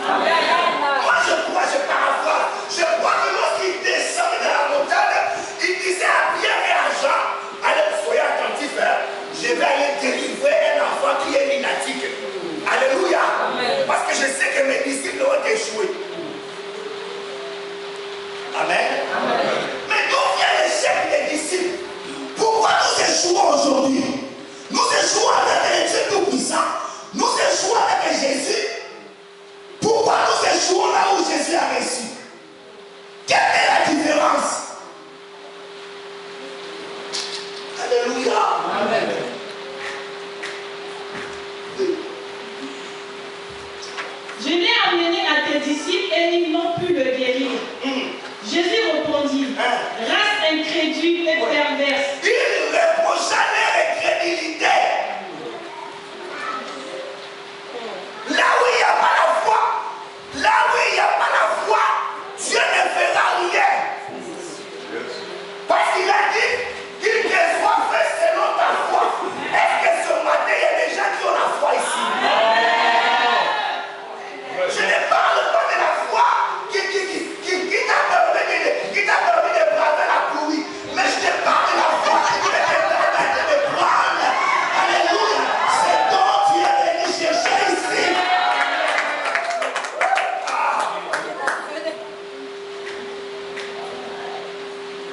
Moi je crois, je paraphrase. Je crois que lorsqu'il descendait de la montagne, il disait à Pierre et à Jean, allez, soyez attentifs, hein, je vais aller délivrer un enfant qui est lunatique. Alléluia. Parce que je sais que mes disciples ont échoué. Amen. Mais d'où vient l'échec des disciples? Pourquoi nous échouons aujourd'hui? Nous échouons avec un Dieu tout-puissant. Nous échouons avec Jésus. Pourquoi nous échouons là où Jésus a réussi? Quelle est la différence? Alléluia. Amen. Je l'ai amené à tes disciples et ils n'ont pu le guérir. Jésus répondit, race incrédule et perverse. Il reprocha leur incrédulité. Là où il n'y a pas la foi, là où il n'y a pas la foi, Dieu ne fera rien. Parce qu'il a dit qu'il te soit fait selon ta foi. Est-ce que ce matin, il y a des gens qui ont la foi ici? Je ne parle pas de la foi qui t'a permis de braver la pluie. Mais je te parle de la foi qui te permet de prendre. Alléluia. C'est dont tu es venu chercher ici.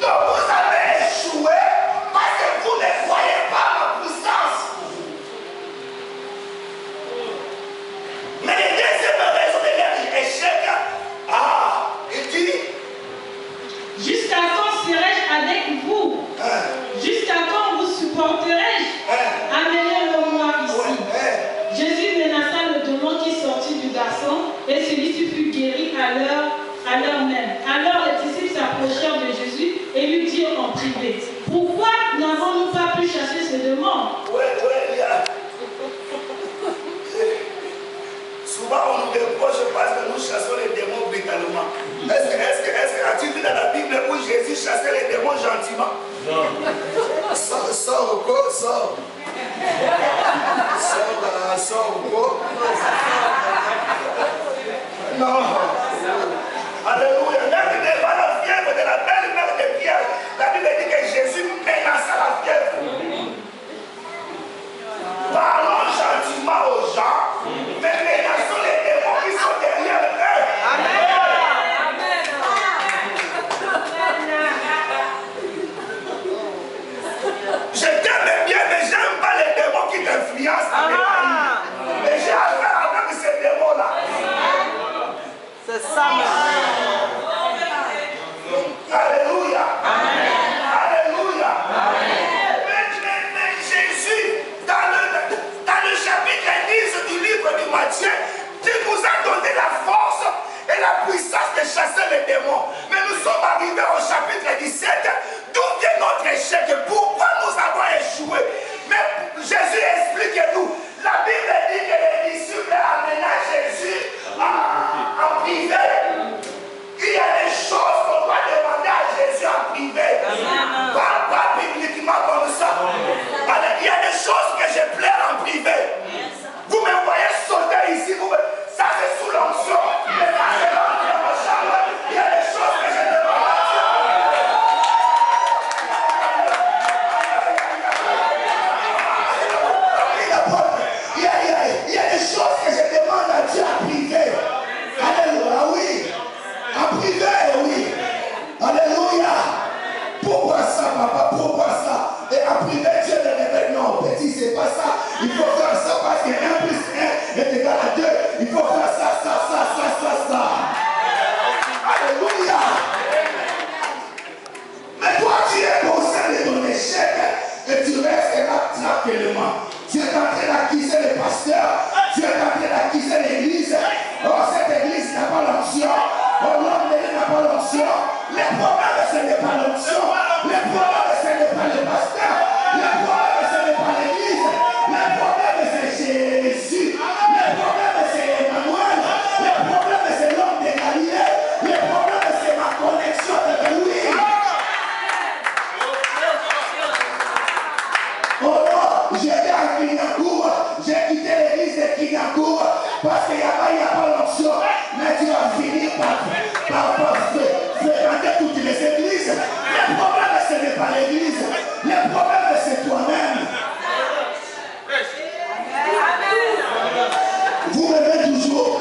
Donc vous avez échoué parce que vous ne croyez pas à ma puissance. Mais la deuxième raison de leur échec, il dit, jusqu'à quand serai-je avec vous? Jusqu'à quand vous supporterai-je? Amenez-le-moi ici. Jésus menaça le démon qui sortit du garçon et celui-ci fut guéri à l'heure même. Alors les disciples s'approchèrent de Jésus et lui dirent en privé, pourquoi n'avons-nous pas pu chasser ce démon? Souvent on nous reproche parce que nous chassons les démons brutalement. Est-ce que as-tu vu dans la Bible où Jésus chassait les démons gentiment? Non. Sors au corps, sors. Sors au corps. Non. Alléluia. Même devant la fièvre de la belle-mère de Pierre, la Bible dit que Jésus menaça la fièvre. Parlons gentiment aux gens, mais menaçons les démons qui sont derrière eux. Amen. Je t'aime bien, mais j'aime pas les démons qui t'influencent. Mais j'ai affaire avec ces démons-là. C'est ça. Alléluia. Alléluia. Mais Jésus, dans le chapitre 10 du livre de Matthieu, Dieu nous a donné la force et la puissance de chasser les démons. Mais nous sommes arrivés au chapitre 17, d'où vient notre échec? Pourquoi nous avons échoué? Mais Jésus explique-nous. La Bible dit que les disciples amenaient Jésus en privé. Il y a des choses qu'on doit demander à Jésus en privé. Pas publiquement comme ça. Il y a des choses que je plaire en privé. Vous me voyez sauter ici. Ça c'est sous l'onction. Mais quand je rentre dans ma chambre, il y a des choses que je demande à Dieu. Il y a des choses que je demande à Dieu en privé. Alléluia, oui. En privé, oui. Alléluia. Pourquoi ça, papa? Pourquoi ça? Et en privé, Dieu ne révèle non, petit, c'est pas ça. Il faut faire ça parce que 1 plus 1 est égal à 2. Il faut faire ça. Alléluia. Mais toi, tu es conscient de ton échec et tu restes là tranquillement. Tu es en train d'accuser les pasteurs. Tu es en train d'accuser l'église. Oh, cette église n'a pas l'onction. Oh, l'homme n'a pas l'onction. Les problèmes, ce n'est pas l'onction. Les problèmes, ce n'est pas les pasteurs. Les problèmes, ce n'est pas l'église. Les problèmes, c'est Jésus. Les problèmes, c'est Emmanuel. Les problèmes, c'est l'homme de Galilée. Les problèmes, c'est ma connexion avec lui. Oh non, j'étais à Kinyakour. J'ai quitté l'église de Kinyakour parce qu'il n'y a pas l'onction. fréquenter toutes les églises. Le problème, ce n'est pas l'église. Le problème, c'est toi-même. Vous m'aimez toujours.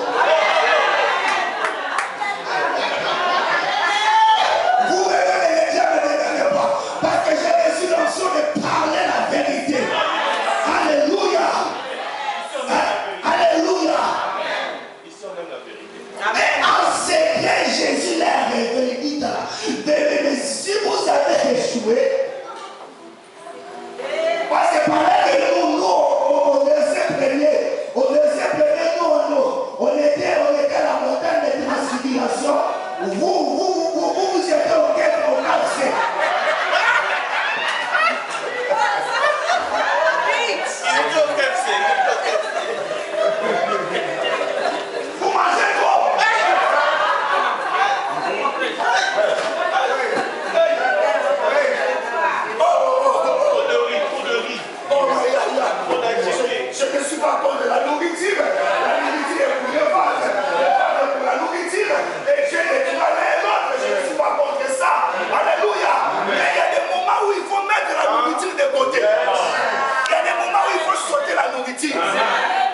Vous m'aimez, mais les gens ne m'aiment pas. Parce que j'ai reçu l'option de parler la vérité. Alléluia. Alléluia. Mais en secret, Jésus l'a révélé. Il dit là, mais si vous avez échoué, parce que pareil que nous, au deuxième premier, on était à la montagne de transfiguration. Vous étiez au calcé. Vous mangez trop. Je ne suis pas contre la nourriture. La nourriture est pour les vaches. Pour la nourriture. Et j'ai des droits l'un et l'autre. Je ne suis pas contre ça. Alléluia. Mais il y a des moments où il faut mettre la nourriture de côté. Il y a des moments où il faut sauter la nourriture.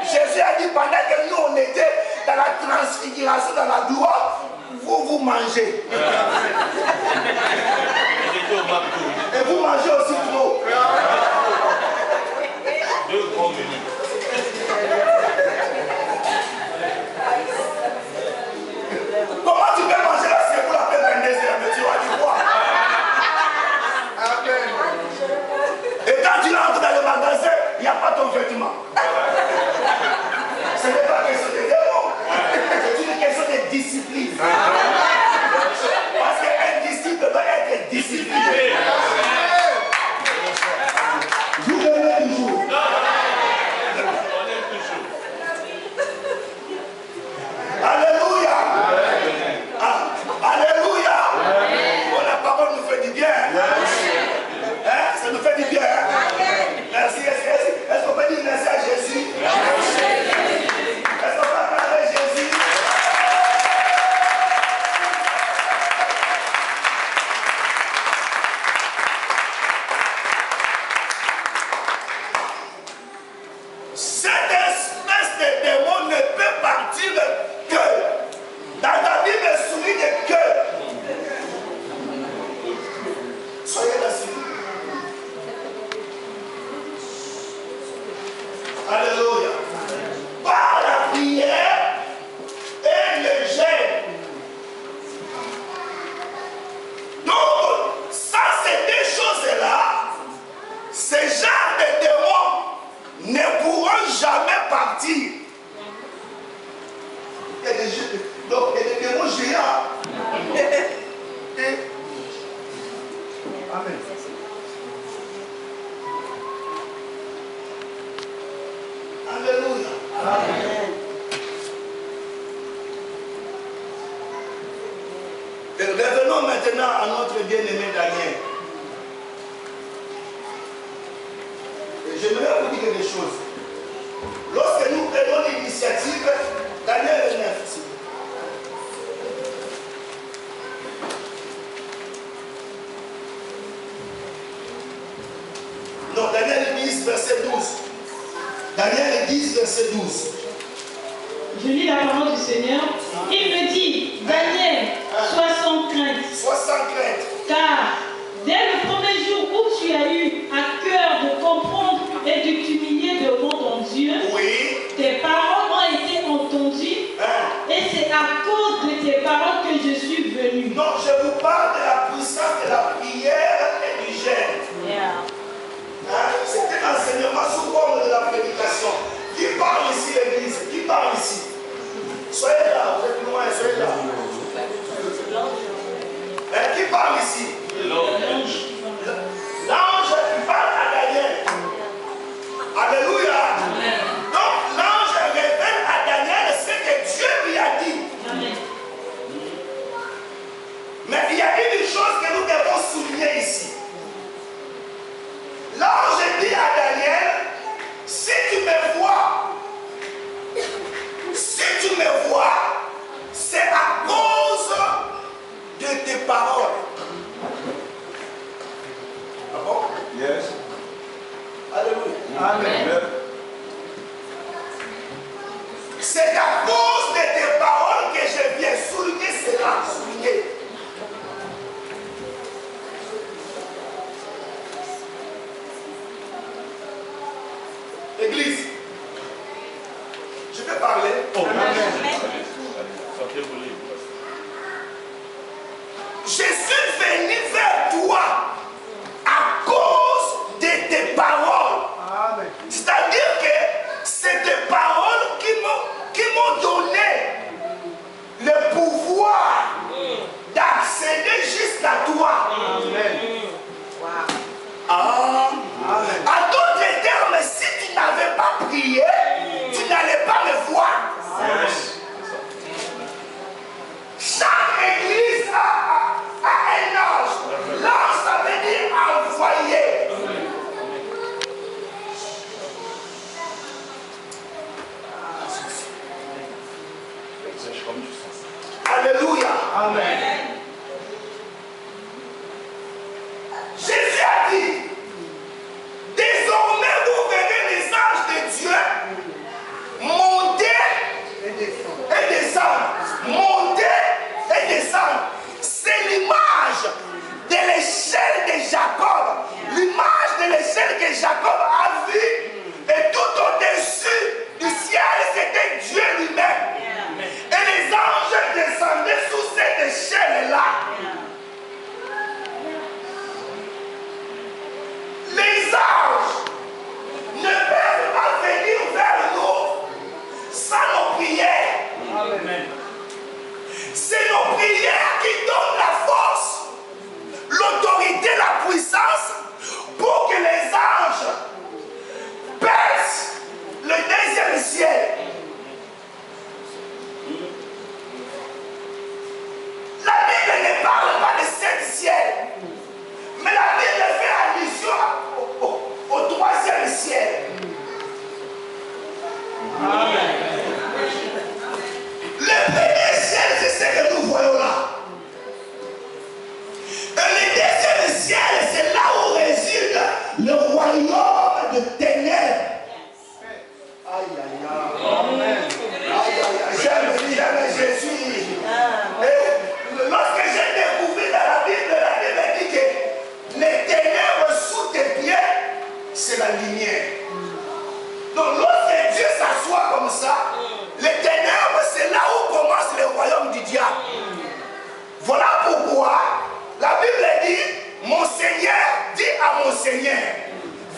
Jésus a dit pendant que nous on était dans la transfiguration, dans la gloire, vous mangez. Et vous mangez aussi trop. Deux grands menus. Comment tu peux manger la semoule après 22 heures, mais tu vas du quoi? Et quand tu rentres dans le magasin, il n'y a pas ton vêtement. Ce n'est pas question de démon. C'est une question de discipline. Parce qu'un disciple doit être discipliné. Vous venez toujours. Alléluia. Alléluia. Bon, la parole nous fait du bien. Hein? Ça nous fait du bien. Merci. Est-ce qu'on peut dire merci à Jésus? Est-ce qu'on peut acclamer Jésus? Cette espèce de démon ne peut partir que dans la Bible souligne que soyez là-dessus. Alléluia. Par la prière et le jeûne. Donc, ça c'est des choses-là. Ces genres de démons ne pourront jamais partir. Il y a des démons géants. Amen. Alléluia. Amen. Et revenons maintenant à notre bien-aimé Daniel. Et j'aimerais vous dire des choses. Lorsque nous prenons l'initiative, Daniel est 9. Non, Daniel 10, verset 12. Daniel 10, verset 12. Je lis la parole du Seigneur. Il me dit, Daniel, sois sans crainte. Sois sans crainte. Car dès le premier jour où tu as eu à cœur de comprendre et de t'humilier devant ton Dieu, Oui. tes paroles ont été entendues. Et c'est à cause de tes paroles que je suis venu. Non, je vous parle de la puissance de la prière et du jeûne. C'est un enseignement sous forme de la prédication. Qui parle ici, l'église? Qui parle ici? Soyez là, vous êtes loin, soyez là. Qui parle ici? L'ange qui parle à Daniel. Alléluia. Donc l'ange révèle à Daniel ce que Dieu lui a dit. Amen. Mais il y a une chose que nous devons souligner ici. L'ange dit à Daniel, si tu me vois, c'est à cause Alléluia. Amen. Jésus a dit, désormais vous verrez les anges de Dieu monter et descendre. Monter et descendre. C'est l'image de l'échelle de Jacob. L'image de l'échelle que Jacob a vue. Et tout au-dessus du ciel, c'était Dieu lui-même. Et les anges descendaient sous cette échelle-là. Les anges ne peuvent pas venir vers nous sans nos prières. Amen. C'est nos prières qui donnent la force, l'autorité, la puissance pour que les anges percent le deuxième ciel. La Bible ne parle pas de sept ciels, mais la Bible fait allusion au troisième ciel. Amen. Le premier ciel, c'est ce que nous voyons là. Et le deuxième ciel, c'est là où réside le royaume de ténèbres. Aïe, aïe, aïe. Amen. Aïe, aïe, aïe. J'aime Jésus. Et lorsque j'ai découvert dans la Bible dit que les ténèbres sous tes pieds, c'est la lumière. Donc lorsque Dieu s'assoit comme ça, les ténèbres, c'est là où commence le royaume du diable. Voilà pourquoi la Bible dit, mon Seigneur dit à mon Seigneur,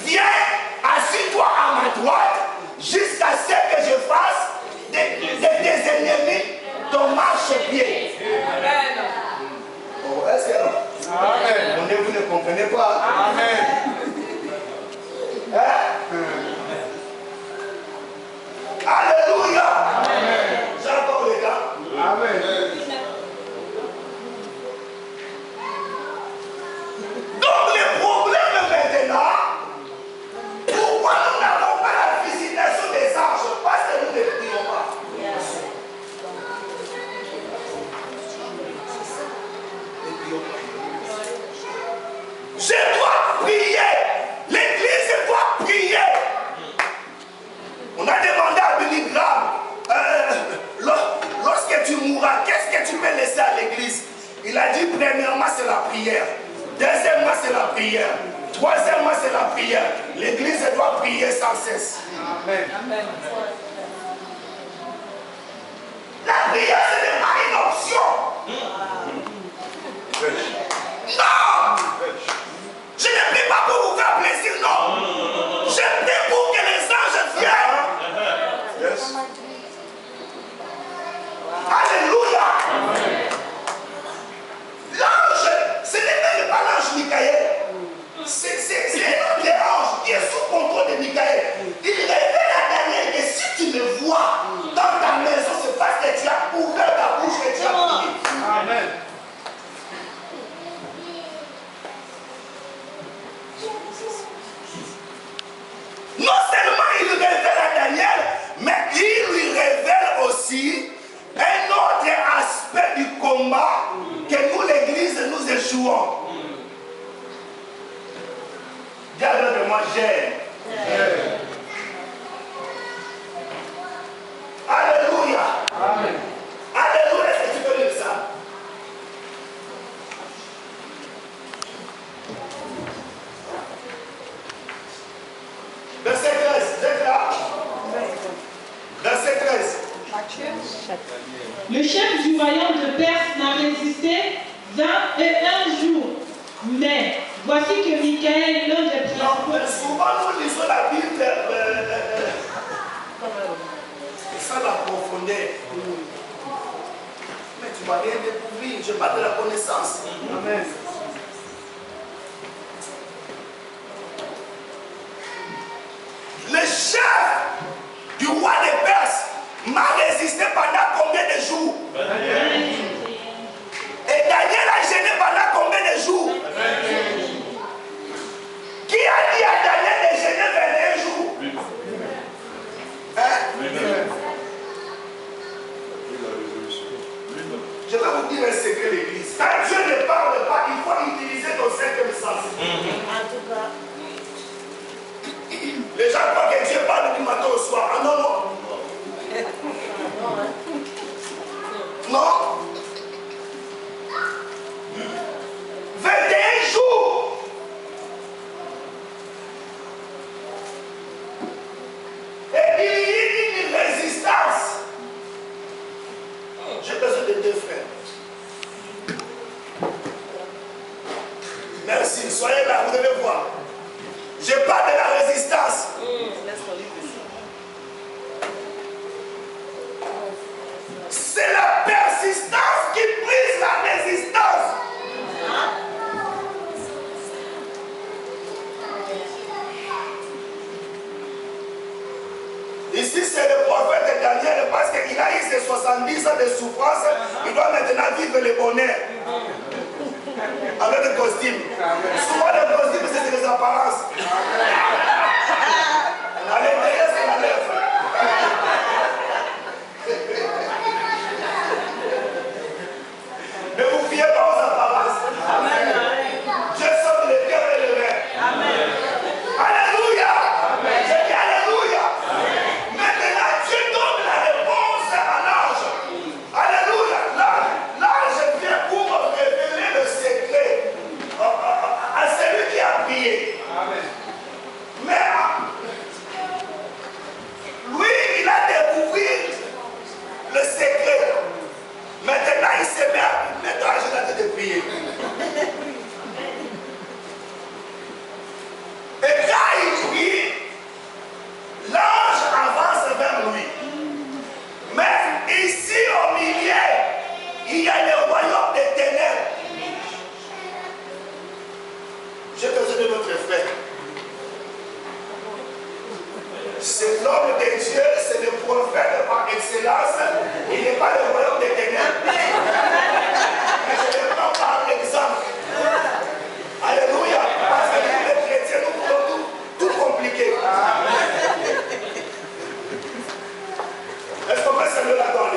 viens, assis-toi à ma droite, jusqu'à ce que je fasse de tes ennemis ton marchepied. Oh, est-ce que Amen. vous ne comprenez pas? Amen. Hein? Alléluia. Amen. J'ai encore les gars. Amen. Donc les problèmes maintenant, pourquoi nous n'avons pas la visitation des anges? Parce que nous ne prions pas. Je dois prier. L'église doit prier. On a demandé à Billy Graham, lorsque tu mourras, qu'est-ce que tu peux laisser à l'église? Il a dit, premièrement, c'est la prière. Deuxièmement, c'est la prière. Troisièmement, c'est la prière. L'église doit prier sans cesse. Amen. La prière, ce n'est pas une option. Non! Je ne prie pas pour vous faire plaisir, non. Je prie pour que les anges viennent. Yes. Alléluia. L'ange, ce n'est même pas l'ange Michael. C'est un autre ange qui est sous contrôle de Michael. Il révèle à Daniel que si tu me vois dans ta maison, c'est parce que tu as ouvert ta bouche et tu as prié. Amen. Non seulement il révèle à Daniel, mais il lui révèle aussi un autre aspect du combat que nous, l'église, nous échouons. Diable de moi, j'aime. Alléluia. Amen. Alléluia, est-ce que tu peux lire ça? Verset 13, vous êtes là? Verset 13. Le chef du royaume de Perse n'a résisté 21 jours. Mais voici que Michael, l'un des Non, principaux... souvent nous lisons la Bible sans la profondeur. Mais tu m'as rien découvert, je n'ai pas de la connaissance. Amen. Le chef du roi des Perses m'a résisté pendant combien de jours? Et Daniel a gêné pendant combien de jours? Qui a dit à Daniel de gêner 21 jours? Hein? Je vais vous dire un secret, l'église. Quand Dieu ne parle pas, il faut utiliser ton cinquième sens. En tout cas. Les gens croient que Dieu parle du matin au soir. Ah non, non. Non. 21 jours. Et il y a une résistance. J'ai besoin de 2 frères. Merci, soyez là, vous devez voir. Je parle de la résistance. C'est la persistance qui brise la résistance. Ici, c'est le prophète Daniel parce qu'il a eu ses 70 ans de souffrance. Il doit maintenant vivre le bonheur. Avec le costume. Souvent, le costume, c'est des apparences. À l'intérieur, c'est la lèvre. Ne vous fiez pas aux apparences. Dieu sauve le cœur et le rêve. Alléluia. Je dis Alléluia. Maintenant, Dieu donne la réponse à l'ange. Alléluia. L'ange vient pour révéler le secret à celui qui a prié. Mais lui, il a découvert le secret. Maintenant, il se met à mettre à genoux de prier. Et quand il prie, l'ange avance vers lui. Mais ici, au milieu, il y a le royaume des ténèbres. J'ai besoin de notre frère. C'est l'homme de Dieu, c'est le prophète par excellence. Il n'est pas le royaume des ténèbres. Mais je le prends par exemple. Alléluia. Parce que nous, les chrétiens, nous voulons tout compliquer. Est-ce qu'on peut saluer la gloire?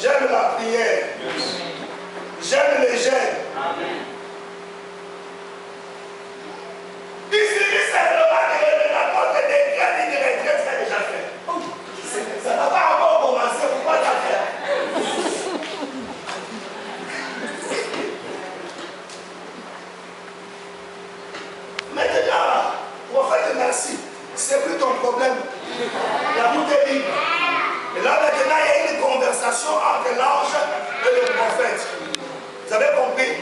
J'aime la prière. J'aime les jeûnes. Il suffit simplement de me rapporter des graines et des regrets, c'est déjà fait. Ça n'a pas encore commencé, pourquoi ça fait? Maintenant, prophète, merci. C'est plus ton problème. La route est libre. Et là, maintenant, il y a une conversation entre l'ange et le prophète. Vous avez compris?